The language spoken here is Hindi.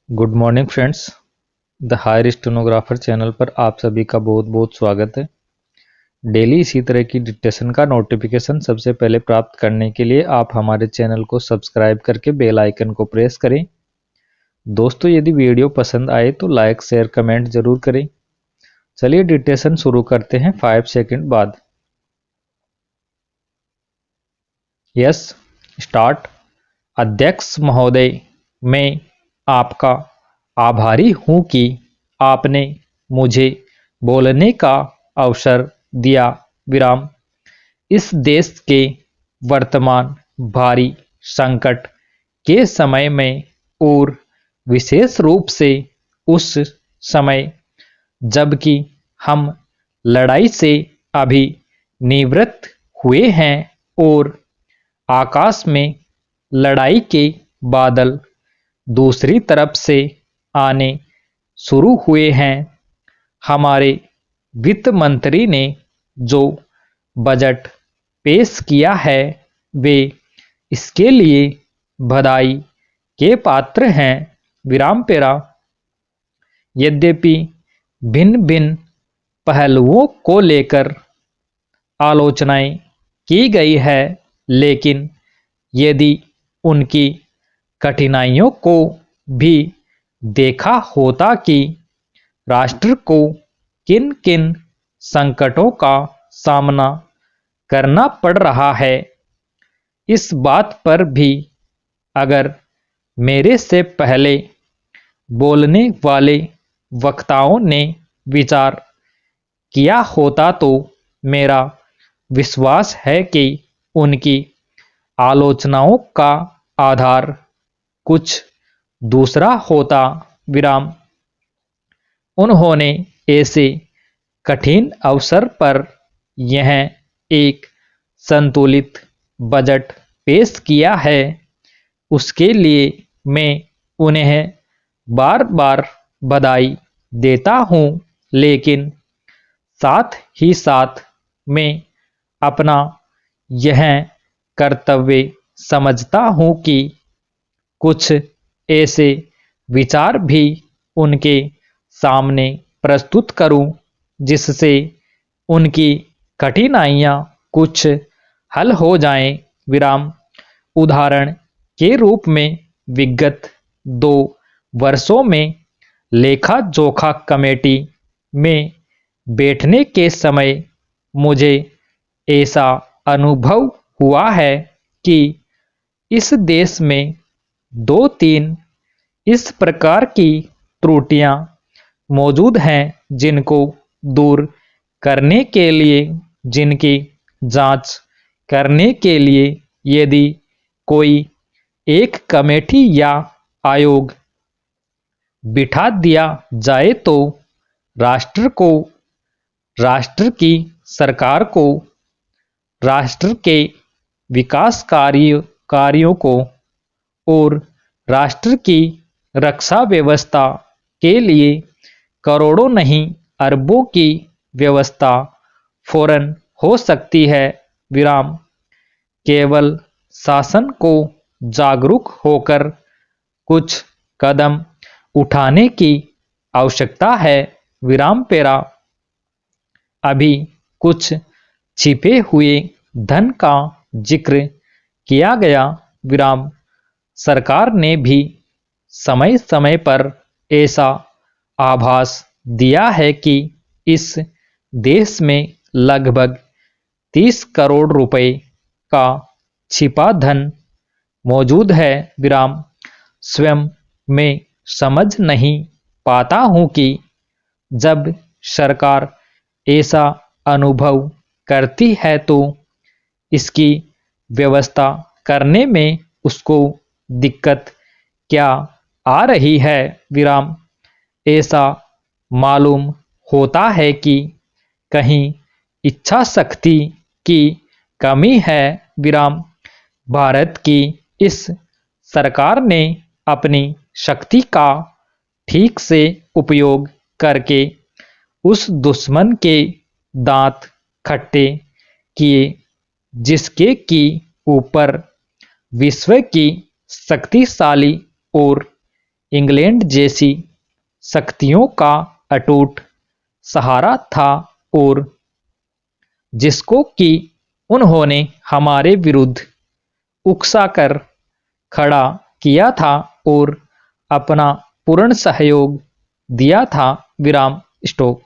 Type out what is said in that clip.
Good morning friends. The higher stenographer channel पर आप सभी का बहुत बहुत स्वागत है। डेली इसी तरह की डिक्टेशन का नोटिफिकेशन सबसे पहले प्राप्त करने के लिए आप हमारे चैनल को सब्सक्राइब करके बेल आइकन को प्रेस करें। दोस्तों, यदि वीडियो पसंद आए तो लाइक शेयर कमेंट जरूर करें। चलिए डिक्टेशन शुरू करते हैं 5 सेकंड बाद। Yes, start. अध्यक्ष महोदय, मैं आपका आभारी हूं कि आपने मुझे बोलने का अवसर दिया। विराम। इस देश के वर्तमान भारी संकट के समय में और विशेष रूप से उस समय जबकि हम लड़ाई से अभी निवृत्त हुए हैं और आकाश में लड़ाई के बादल दूसरी तरफ से आने शुरू हुए हैं, हमारे वित्त मंत्री ने जो बजट पेश किया है वे इसके लिए बधाई के पात्र हैं। विराम पेरा। यद्यपि भिन्न भिन्न पहलुओं को लेकर आलोचनाएं की गई है, लेकिन यदि उनकी कठिनाइयों को भी देखा होता कि राष्ट्र को किन किन संकटों का सामना करना पड़ रहा है, इस बात पर भी अगर मेरे से पहले बोलने वाले वक्ताओं ने विचार किया होता तो मेरा विश्वास है कि उनकी आलोचनाओं का आधार कुछ दूसरा होता। विराम। उन्होंने ऐसे कठिन अवसर पर यह एक संतुलित बजट पेश किया है, उसके लिए मैं उन्हें बार बार बधाई देता हूं, लेकिन साथ ही साथ मैं अपना यह कर्तव्य समझता हूं कि कुछ ऐसे विचार भी उनके सामने प्रस्तुत करूं जिससे उनकी कठिनाइयां कुछ हल हो जाएं। विराम। उदाहरण के रूप में विगत 2 वर्षों में लेखा जोखा कमेटी में बैठने के समय मुझे ऐसा अनुभव हुआ है कि इस देश में 2-3 इस प्रकार की त्रुटियां मौजूद हैं जिनको दूर करने के लिए, जिनकी जांच करने के लिए यदि कोई एक कमेटी या आयोग बिठा दिया जाए तो राष्ट्र को, राष्ट्र की सरकार को, राष्ट्र के विकास कार्यों को और राष्ट्र की रक्षा व्यवस्था के लिए करोड़ों नहीं अरबों की व्यवस्था फौरन हो सकती है। विराम। केवल शासन को जागरूक होकर कुछ कदम उठाने की आवश्यकता है। विराम पेरा। अभी कुछ छिपे हुए धन का जिक्र किया गया। विराम। सरकार ने भी समय समय पर ऐसा आभास दिया है कि इस देश में लगभग 30 करोड़ रुपए का छिपा धन मौजूद है। विराम। स्वयं मैं समझ नहीं पाता हूं कि जब सरकार ऐसा अनुभव करती है तो इसकी व्यवस्था करने में उसको दिक्कत क्या आ रही है। विराम। ऐसा मालूम होता है कि कहीं इच्छा शक्ति की कमी है। विराम। भारत की इस सरकार ने अपनी शक्ति का ठीक से उपयोग करके उस दुश्मन के दांत खट्टे किए जिसके की ऊपर विश्व की शक्तिशाली और इंग्लैंड जैसी शक्तियों का अटूट सहारा था और जिसको कि उन्होंने हमारे विरुद्ध उकसाकर खड़ा किया था और अपना पूर्ण सहयोग दिया था। विराम स्टॉप।